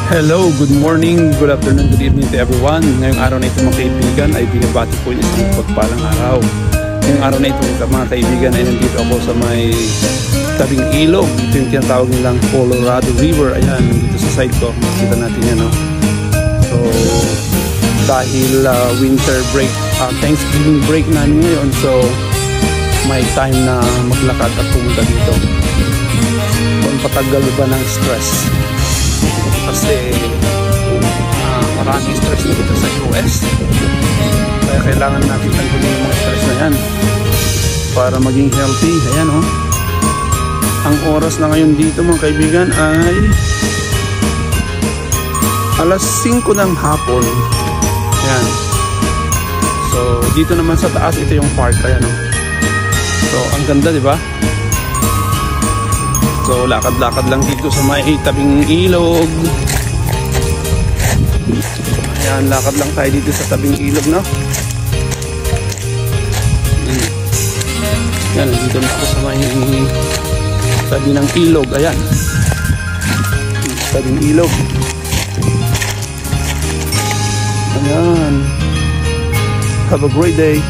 Hello, good morning, good afternoon, good evening to everyone. Ngayong araw na ito mga kaibigan ay binabati ko yung isang pagpalang araw. Ngayong araw na ito mga kaibigan ay nandito ako sa may tabing ilog. Ito yung tinatawag nilang Colorado River. Ayan, dito sa side ko. Makikita natin yan, no? So, dahil winter break, Thanksgiving break namin ngayon. So, may time na maglakad at pumunta dito. Kung patagal ba ng stress. Kasi maraming stress na dito sa US, kaya kailangan natin tanggalin yung mga stress na yan para maging healthy. Ayan, oh. Ang oras na ngayon dito mga kaibigan ay alas 5 ng hapon. Ayan. So dito naman sa taas, ito yung park. Ayan, oh. So ang ganda, di ba? So lakad-lakad lang dito sa may tabing ilog. Ayan, lakad lang tayo dito sa tabing ilog, no? Ayan, dito na ako sa may tabi ng ilog. Ayan, tabing ilog. Ayan, have a great day.